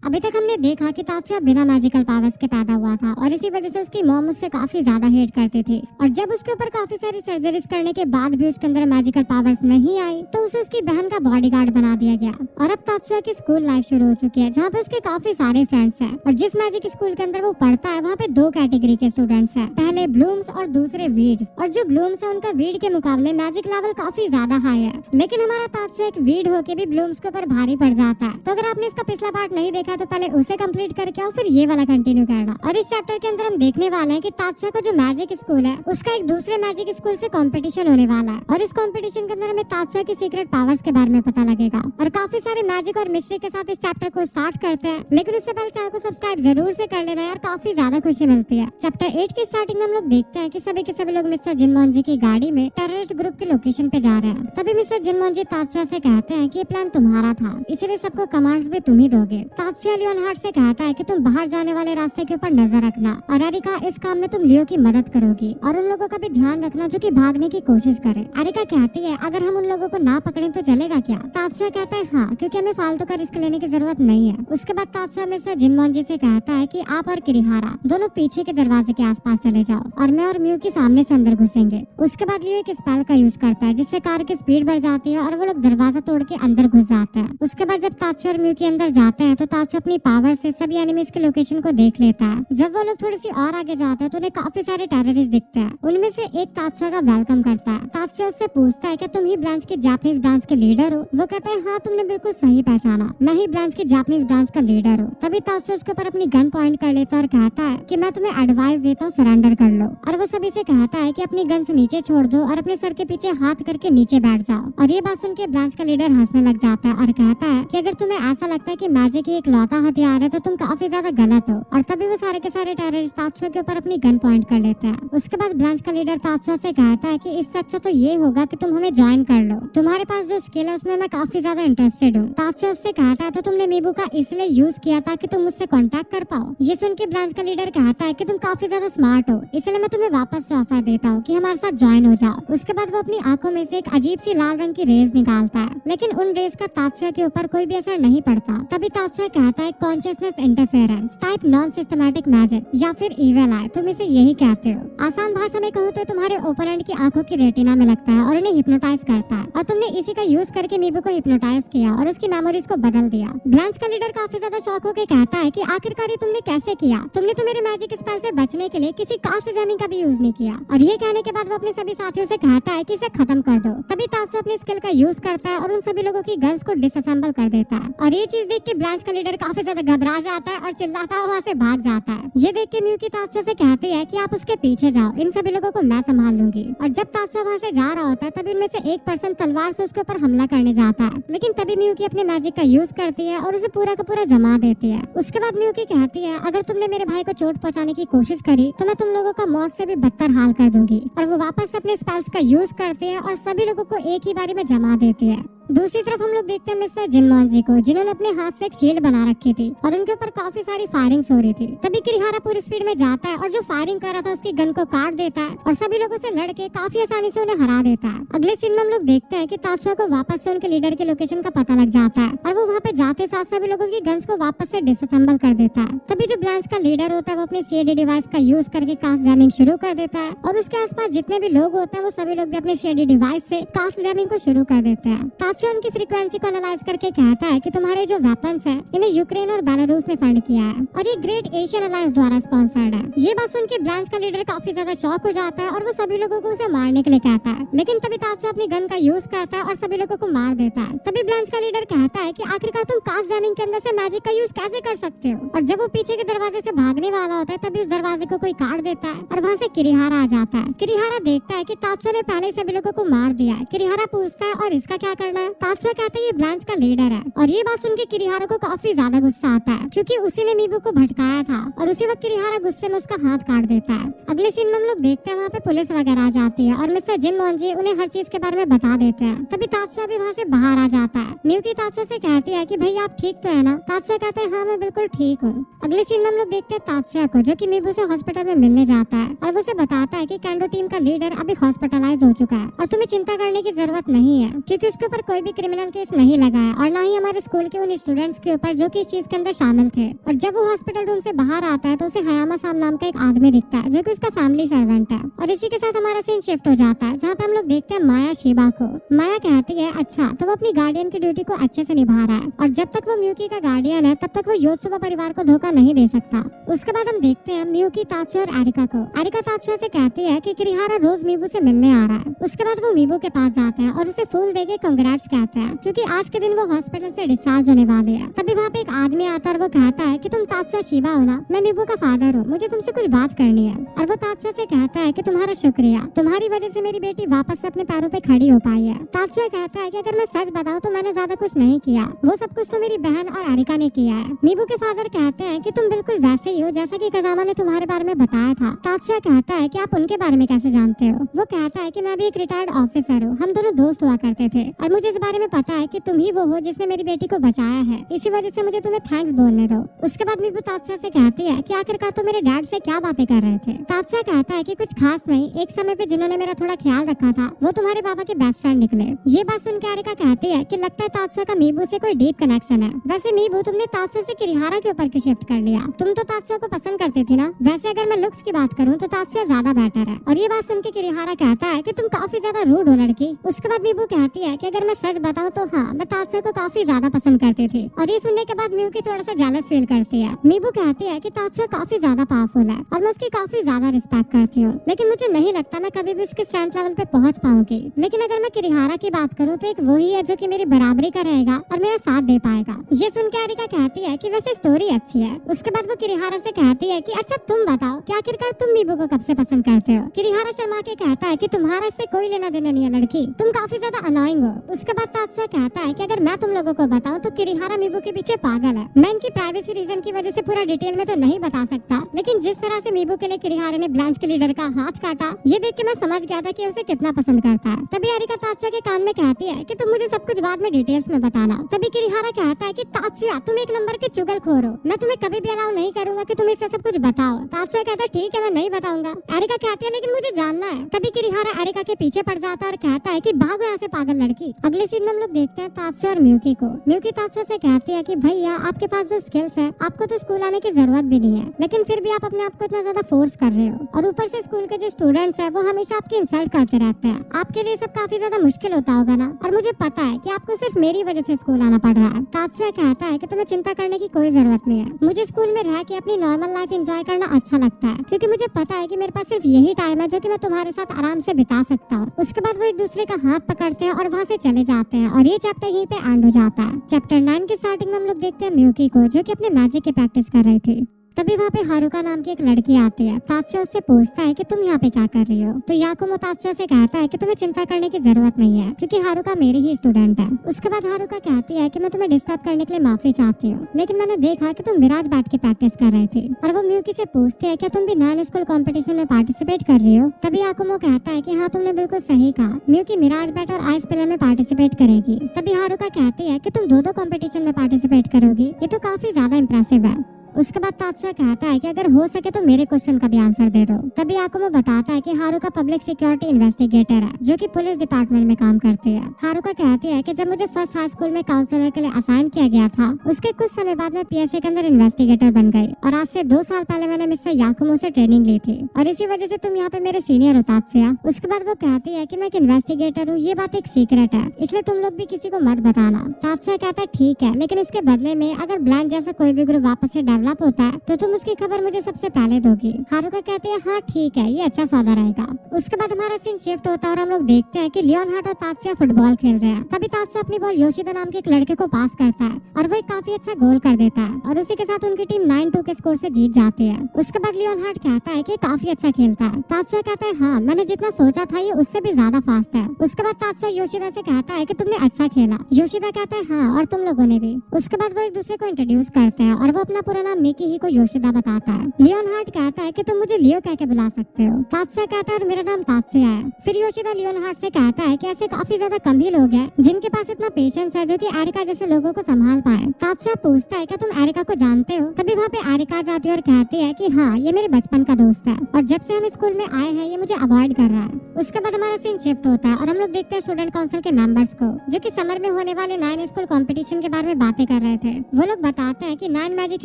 अभी तक हमने देखा कि तात्सुया बिना मैजिकल पावर्स के पैदा हुआ था और इसी वजह से उसकी मॉम उससे काफी ज्यादा हेट करती थी। और जब उसके ऊपर काफी सारी सर्जरीज करने के बाद भी उसके अंदर मैजिकल पावर्स नहीं आई तो उसे उसकी बहन का बॉडीगार्ड बना दिया गया। और अब तात्सुया की स्कूल लाइफ शुरू हो चुकी है जहाँ पे उसके काफी सारे फ्रेंड्स हैं। और जिस मैजिक स्कूल के अंदर वो पढ़ता है वहाँ पे दो कैटेगरी के स्टूडेंट्स हैं, पहले ब्लूम्स और दूसरे वीड्स। और जो ब्लूम्स है उनका वीड के मुकाबले मैजिक लेवल काफी ज्यादा हाई है, लेकिन हमारा तात्सुया एक वीड होके भी ब्लूम्स के ऊपर भारी पड़ जाता है। तो अगर आपने इसका पिछला पार्ट नहीं देखा तो पहले उसे कंप्लीट करके आओ, फिर ये वाला कंटिन्यू करना। और इस चैप्टर के अंदर हम देखने वाले हैं कि तात्सुया का जो मैजिक स्कूल है उसका एक दूसरे मैजिक स्कूल से कंपटीशन होने वाला है। और इस कंपटीशन के अंदर हमें तात्सुया की सीक्रेट पावर्स के बारे में पता लगेगा और काफी सारे मैजिक और मिस्ट्री के साथ इस चैप्टर को स्टार्ट करते हैं। लेकिन उससे पहले चैनल को सब्सक्राइब जरूर से कर लेना यार, काफी ज्यादा खुशी मिलती है। चैप्टर 8 की स्टार्टिंग में हम लोग देखते हैं कि सभी के सभी लोग मिस्टर जिनमोन जी की गाड़ी में टेररिस्ट ग्रुप के लोकेशन पे जा रहे हैं। तभी मिस्टर जिनमोन जी तात्सुया से कहते हैं कि ये प्लान तुम्हारा था, इसलिए सबको कमांड्स भी तुम ही दोगे। तात्सुया लियोनहार्ड से कहता है कि तुम बाहर जाने वाले रास्ते के ऊपर नजर रखना और एरिका इस काम में तुम लियो की मदद करोगी और उन लोगों का भी ध्यान रखना जो कि भागने की कोशिश करे। एरिका कहती है अगर हम उन लोगों को ना पकड़े तो चलेगा क्या? तात्सुया कहता है हाँ, क्योंकि हमें फालतू का रिस्क लेने की जरूरत नहीं है। उसके बाद तात्सुया मिस्टर जिनमोन जी से कहता है कि आप और किरिहारा दोनों पीछे के दरवाजे के आसपास चले जाओ और मैं और म्यू की सामने से अंदर घुसेंगे। उसके बाद लियो एक स्पेल का यूज करता है जिससे कार की स्पीड बढ़ जाती है और वो लोग दरवाजा तोड़ के अंदर घुस जाते हैं। उसके बाद जब तात्सुया और म्यू के अंदर जाते हैं तो तात्सुया अपनी पावर से सभी एनिमीज के लोकेशन को देख लेता है। जब वो लोग थोड़ी सी और आगे जाते हैं तो उन्हें काफी सारे टेररिस्ट दिखते हैं। उनमें से एक तात्सुया का वेलकम करता है। तात्सुया उससे पूछता है कि तुम ही ब्रांच के जापानीज ब्रांच के लीडर हो? वो कहता है हाँ, तुमने बिल्कुल सही पहचाना, मैं ही ब्रांच की जापानीज ब्रांच का लीडर हूँ। तभी तात्सुया उसके ऊपर अपनी गन पॉइंट कर लेता है और कहता है कि मैं तुम्हें एडवाइस देता हूँ, सरेंडर कर लो। और वो सभी से कहता है कि अपनी गन से नीचे छोड़ दो और अपने सर के पीछे हाथ करके नीचे बैठ जाओ। और ये बात सुन के ब्रांच का लीडर हंसने लग जाता है और कहता है कि अगर तुम्हें ऐसा लगता है कि मैजिक ही एक लौता हथियार है तो तुम काफी ज्यादा गलत हो। और तभी वो सारे के सारे टेररिस्ट तात्सुया के ऊपर अपनी गन पॉइंट कर लेते हैं। उसके बाद ब्रांच का लीडर तात्सुया से कहता है कि इससे अच्छा तो ये होगा कि तुम हमें ज्वाइन कर लो, तुम्हारे पास जो स्किल है उसमें मैं काफी ज्यादा इंटरेस्टेड हूँ। तात्सुया उससे कहता है तो तुमने मीबू का इसलिए यूज किया था कि तुम मुझसे कांटेक्ट कर पाओ। ये सुन के ब्रांच का लीडर कहता है कि तुम काफी ज्यादा स्मार्ट हो, इसलिए मैं तुम्हें वापस से ऑफर देता हूँ कि हमारे साथ ज्वाइन हो जाओ। उसके बाद वो अपनी आंखों में से एक अजीब सी लाल रंग की रेज निकालता है, लेकिन उन रेज का तात्सुया के ऊपर कोई भी असर नहीं पड़ता। तभी तात्सुया कहता है consciousness interference type non systematic magic या फिर इविल आई, तुम इसे यही कहते हो। आसान भाषा में कहूँ तो तुम्हारे ओपोनेंट की आंखों की रेटिना में लगता है और उन्हें हिप्नोटाइज करता है और तुमने इसी का यूज करके मीबू को हिप्नोटाइज किया और उसकी मेमोरीज को बदल दिया। ब्रांच का लीडर काफी ज्यादा शॉक होकर कहता है कि आखिरकार ये तुमने कैसे किया? तुमने तो मेरे मैजिक स्पेल से बचने के लिए किसी कास्ट जैमिंग का भी यूज नहीं किया। और ये कहने के बाद वो अपने सभी साथियों से कहता है कि इसे खत्म कर दो। तभी तात्सुया अपनी स्किल का यूज करता है और उन सभी लोगों की गन्स को डिसअसेंबल कर देता है। और ये चीज देख के ब्रांच का लीडर काफी ज्यादा घबरा जाता है और चिल्लाता है, वहाँ से भाग जाता है। ये देख के म्यू की तात्सुया से कहती है कि आप उसके पीछे जाओ, इन सभी लोगों को मैं संभाल लूंगी। और जब तात्सुया वहाँ से जा रहा होता है तभी उनमें से एक पर्सन तलवार से उसके ऊपर हमला करने जाता है, लेकिन तभी म्यू की अपने मैजिक का यूज करती है और उसे पूरा का पूरा जमा देती है। उसके बाद म्यू की कहती है अगर तुमने मेरे भाई को चोट पहुंचाने की कोशिश करी तो मैं तुम लोगों का मौत से भी बदतर हाल कर दूंगी। और वो वापस अपने स्पेल्स का यूज करते हैं और सभी लोगों को एक ही बारी में जमा देते हैं। दूसरी तरफ हम लोग देखते हैं मिस्टर जिनमोन जी को, जिन्होंने अपने हाथ से एक शील्ड बना रखी थी और उनके ऊपर काफी सारी फायरिंग्स हो रही थी। तभी किरिहारा पूरी स्पीड में जाता है और जो फायरिंग कर रहा था उसकी गन को काट देता है और सभी लोगों से लड़के काफी आसानी से उन्हें हरा देता है। अगले सीन में हम लोग देखते हैं कि तात्सुया को वापस से उनके लीडर के लोकेशन का पता लग जाता है और वो वहाँ पे जाते साथ सभी लोगों की गन्स को वापस से डिसअसेंबल कर देता है। तभी जो ब्रांच का लीडर होता है वो अपने सीएडी डिवाइस का यूज करके कास्ट जैमिंग शुरू कर देता है और उसके आसपास जितने भी लोग होते हैं वो सभी लोग भी अपने सीएडी डिवाइस से कास्ट जैमिंग को शुरू कर देते हैं। तात्सुया उनकी फ्रीक्वेंसी को एनालाइज करके कहता है कि तुम्हारे जो वेपन्स हैं इन्हें यूक्रेन और बेलारूस ने फंड किया है और ये ग्रेट एशियन अलायंस द्वारा स्पॉन्सर्ड है। ये बात सुन के ब्रांच का लीडर काफी ज्यादा शॉक हो जाता है और वो सभी लोगों को उसे मारने के लिए कहता है, लेकिन तभी तात्सुया अपनी गन का यूज करता है और सभी लोगों को मार देता है। तभी ब्रांच का लीडर कहता है कि आखिरकार तुम कास्ट जैमिंग के अंदर से मैजिक का यूज कैसे कर सकते हो? और जब वो पीछे के दरवाजे से भागने वाला होता है तभी उस दरवाजे को कोई काट देता है और वहाँ से किरिहारा आ जाता है। किरिहारा देखता है कि तात्सुया ने पहले सभी लोगों को मार दिया है। किरिहारा पूछता है और इसका क्या करना है? तात्सुया कहता है ये ब्रांच का लीडर है। और ये बात सुन के किरिहारा को काफी ज्यादा गुस्सा आता है क्योंकि उसी ने मीबू को भटकाया था और उसी वक्त किरिहारा गुस्से में उसका हाथ काट देता है। अगले सीन में हम लोग देखते हैं वहाँ पे पुलिस वगैरह आ जाती है और मिस्टर जिनमोन जी उन्हें हर चीज के बारे में बता देते हैं। तभी तात्सुया भी वहाँ से बाहर आ जाता है। म्यू की तात्सुया से कहती है कि भैया आप ठीक तो है ना? तात्सुया कहता है हाँ मैं बिल्कुल ठीक हूँ। अगले सीन में हम लोग देखते हैं तात्सुया को जो कि मीबू से हॉस्पिटल में मिलने जाता है और वो उसे बताता है कि कैंडो टीम का लीडर अभी हॉस्पिटलाइज्ड हो चुका है और तुम्हें चिंता करने की जरूरत नहीं है क्योंकि उसके ऊपर कोई कोई भी क्रिमिनल केस नहीं लगा है और ना ही हमारे स्कूल के उन स्टूडेंट्स के ऊपर जो कि इस चीज के अंदर शामिल थे। और जब वो हॉस्पिटल रूम से बाहर आता है तो उसे हयामा सान नाम का एक आदमी दिखता है जो कि उसका फैमिली सर्वेंट है। और इसी के साथ हमारा सीन शिफ्ट हो जाता है जहाँ पे हम लोग देखते हैं माया शिबा को। माया कहती है अच्छा तो वो अपनी गार्डियन की ड्यूटी को अच्छे से निभा रहा है और जब तक वो म्यूकी का गार्डियन है तब तक वो योत्सुबा परिवार को धोखा नहीं दे सकता। उसके बाद हम देखते हैं म्यूकी, तात्सुया और एरिका को। एरिका तात्सुया से कहती है कि किरिहारा रोज मीबू से मिलने आ रहा है। उसके बाद वो मीबू के पास जाते हैं और उसे फूल देके कांग्रेट्स कहते हैं क्योंकि आज के दिन वो हॉस्पिटल से डिस्चार्ज होने वाले हैं। तभी वहाँ पे एक आदमी आता है और वो कहता है कि तुम तात्सुया शिबा हो ना, मैं मीबू का फादर हूँ, मुझे तुमसे कुछ बात करनी है। और वो तात्सुया से कहता है कि तुम्हारा शुक्रिया, तुम्हारी वजह से मेरी बेटी वापस से अपने पैरों पे खड़ी हो पाई है। तात्सुया कहता है कि अगर मैं सच बताऊं तो मैंने ज्यादा कुछ नहीं किया, वो सब कुछ तो मेरी बहन और एरिका ने किया है। मीबू के फादर कहते हैं कि तुम बिल्कुल वैसे ही हो जैसा कि कजामा ने तुम्हारे बारे में बताया था। तात्सुया कहता है कि आप उनके बारे में कैसे जानते हो? वो कहता है कि मैं भी एक रिटायर्ड ऑफिसर हूँ, हम दोनों दोस्त हुआ करते थे और मुझे इस बारे में पता है कि तुम ही वो हो जिसने मेरी बेटी को बचाया है, इसी वजह से मुझे तुम्हें थैंक्स बोलने दो। उसके बाद मीबू तात्सुया से कहती है कि आखिरकार तुम मेरे डैड से क्या बातें कर रहे थे? तात्सुया कहता है कि कुछ खास नहीं, एक समय पे जिन्होंने मेरा थोड़ा ख्याल रखा था वो तुम्हारे पापा के बेस्ट फ्रेंड निकले। ये बात सुन के एरिका कहती है कि लगता है तात्सुया का मीबू से कोई डीप कनेक्शन है। वैसे मीबू तुमने तात्सुया से किरिहारा के ऊपर क्यों शिफ्ट कर लिया? तुम तो तात्सुया को पसंद करते थे ना। वैसे अगर मैं लुक्स की बात करूँ तो तात्सुया ज्यादा बेटर है। और ये बात सुन के किरिहारा कहता है कि तुम काफी ज्यादा रूड हो लड़की। उसके बाद मीबू कहती है कि अगर मैं सच बताऊं तो हाँ, मैं तात्सुया को काफी ज्यादा पसंद करती थी। और ये सुनने के बाद म्यूकी थोड़ा सा जेलस फील करती है। मीबू कहती है कि तात्सुया काफी ज्यादा पावरफुल है और मैं उसकी काफी ज्यादा रिस्पेक्ट करती हूँ, लेकिन मुझे नहीं लगता मैं कभी भी उसके स्ट्रेंथ लेवल पे पहुंच पाऊंगी। लेकिन अगर मैं किरिहारा की बात करूँ तो एक वही है जो कि मेरी बराबरी का रहेगा और मेरा साथ दे पाएगा। ये सुन के एरिका कहती है कि वैसे स्टोरी अच्छी है। उसके बाद वो किरिहारा से कहती है कि अच्छा तुम बताओ कि आखिरकार तुम मीबू को कब से पसंद करते हो? किरिहारा शर्मा के कहता है कि तुम्हारा इससे कोई लेना देना नहीं है लड़की, तुम काफी ज्यादा अनोइंग हो। उसके बाद तात्सुया कहता है कि अगर मैं तुम लोगों को बताऊं तो किरिहारा मीबू के पीछे पागल है। मैं इनकी प्राइवेसी रीजन की वजह से पूरा डिटेल में तो नहीं बता सकता, लेकिन जिस तरह से मीबू के लिए किरिहारा ने ब्लांच के लीडर का हाथ काटा, ये देख के मैं समझ गया था कि उसे कितना पसंद करता है। तभी एरिका तात्सुया के कान में कहती है कि तुम मुझे सब कुछ बाद में डिटेल्स में बताना। तभी किरिहारा कहता है कि तात्सुया तुम एक नंबर के चुगलखोर हो, मैं तुम्हें कभी भी अलाउ नहीं करूंगा कि तुम इससे सब कुछ बताओ। तात्सुया कहता है ठीक है मैं नहीं बताऊंगा। एरिका कहती है लेकिन मुझे जानना है। तभी किरिहारा एरिका के पीछे पड़ जाता है और कहता है कि भागो यहाँ से पागल लड़की। अगले सीन में हम लोग देखते हैं तात्सुया और म्यूकी को। म्यूकी तात्सुया से कहती है कि भैया आपके पास जो स्किल्स है आपको तो स्कूल आने की जरूरत भी नहीं है, लेकिन फिर भी आप अपने आप को इतना ज्यादा फोर्स कर रहे हो और ऊपर से स्कूल के जो स्टूडेंट्स हैं वो हमेशा आपकी इंसल्ट करते रहते हैं। आपके लिए सब काफी ज्यादा मुश्किल होता होगा ना, और मुझे पता है कि आपको सिर्फ मेरी वजह से स्कूल आना पड़ रहा है। तात्सुया कहता है कि तुम्हें चिंता करने की कोई जरूरत नहीं है, मुझे स्कूल में रह के अपनी नॉर्मल लाइफ एंजॉय करना अच्छा लगता है क्योंकि मुझे पता है कि मेरे पास सिर्फ यही टाइम है जो कि मैं तुम्हारे साथ आराम से बिता सकता हूँ। उसके बाद वो एक दूसरे का हाथ पकड़ते हैं और वहाँ से चले जाते हैं और ये चैप्टर यहीं पे एंड हो जाता है। चैप्टर 9 के स्टार्टिंग में हम लोग देखते हैं म्यूकी को जो कि अपने मैजिक की प्रैक्टिस कर रही थी। तभी वहाँ पे हारुका नाम की एक लड़की आती है। तात्सुया उससे पूछता है कि तुम यहाँ पे क्या कर रही हो? तो याकुमो तात्सुया से कहता है कि तुम्हें चिंता करने की जरूरत नहीं है क्योंकि हारुका मेरी ही स्टूडेंट है। उसके बाद हारुका कहती है कि मैं तुम्हें डिस्टर्ब करने के लिए माफी चाहती हूँ, लेकिन मैंने देखा कि तुम मिराज बैठ के प्रैक्टिस कर रहे थे। और वो म्यूकी से पूछती है क्या तुम भी नॉन स्कूल कॉम्पिटिशन में पार्टिसिपेट कर रही हो? तभी याकुमो कहता है कि हाँ तुमने बिल्कुल सही कहा, म्यूकी मिराज बैट और आइस पिलर में पार्टिसिपेट करेगी। तभी हारुका कहती है कि तुम दो कॉम्पिटिशन में पार्टिसिपेट करोगी, ये तो काफी ज्यादा इम्प्रेसिव है। उसके बाद तात्सुया कहता है कि अगर हो सके तो मेरे क्वेश्चन का भी आंसर दे दो। तभी याकुमो बताता है कि हारुका पब्लिक सिक्योरिटी इन्वेस्टिगेटर है जो कि पुलिस डिपार्टमेंट में काम करती है। हारुका कहती है कि जब मुझे फर्स्ट हाई स्कूल में काउंसलर के लिए असाइन किया गया था उसके कुछ समय बाद मैं पीएसए के अंदर इन्वेस्टिगेटर बन गई और आज से 2 साल पहले मैंने मिस्टर याकुमो से ट्रेनिंग ली थी और इसी वजह से तुम यहाँ पे मेरे सीनियर हो तात्सुया। उसके बाद वो कहती है कि मैं एक इन्वेस्टिगेटर हूँ, ये बात एक सीक्रेट है इसलिए तुम लोग भी किसी को मत बताना। तात्सुया कहता है ठीक है, लेकिन इसके बदले में अगर ब्लैंड जैसा कोई भी ग्रुप वापस से डेवलप होता है तो तुम उसकी खबर मुझे सबसे पहले दोगी। हारुका कहती है हाँ ठीक है, ये अच्छा सौदा रहेगा। उसके बाद हमारा सीन शिफ्ट होता है और हम लोग देखते हैं कि लियोनहार्ड और तात्सुया फुटबॉल खेल रहे हैं। तभी तात्सुया अपनी बॉल योशिदा नाम के एक लड़के को पास करता है और वो एक काफी अच्छा गोल कर देता है और उसी के साथ उनकी टीम 9-2 के स्कोर से जीत जाती है। उसके बाद लियोनहार्ड कहता है कि काफी अच्छा खेलता है। तात्सुया कहता है हाँ मैंने जितना सोचा था ये उससे भी ज्यादा फास्ट है। उसके बाद तात्सुया योशिदा से कहता है कि तुमने अच्छा खेला। योशिदा कहता है हाँ और तुम लोगों ने भी। उसके बाद वो एक दूसरे को इंट्रोड्यूस करते हैं और वो अपना पूरा नाम मिकी ही को योशिदा बताता है। लियोनहार्ट कहता है कि तुम मुझे लियो कह के बुला सकते हो। तात्सुया कहता है और मेरा नाम तात्सुया है। फिर योशिदा लियोनहार्ट से कहता है कि ऐसे काफी ज्यादा कम ही लोग हैं जिनके पास इतना पेशेंस है जो कि एरिका जैसे लोगों को संभाल पाए। तात्सुया पूछता है कि तुम एरिका को जानते हो? तभी वहाँ पे एरिका जाती है और कहती है कि हाँ, ये मेरे बचपन का दोस्त है और जब से हम स्कूल में आए हैं ये मुझे अवॉइड कर रहा है। उसके बाद हमारा सीन शिफ्ट होता है और हम लोग देखते हैं स्टूडेंट काउंसिल के मेंबर्स को जो कि समर में होने वाले 9 स्कूल कंपटीशन के बारे में बातें कर रहे थे। वो लोग बताते हैं कि 9 मैजिक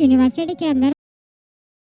यूनिवर्सिटी के अंदर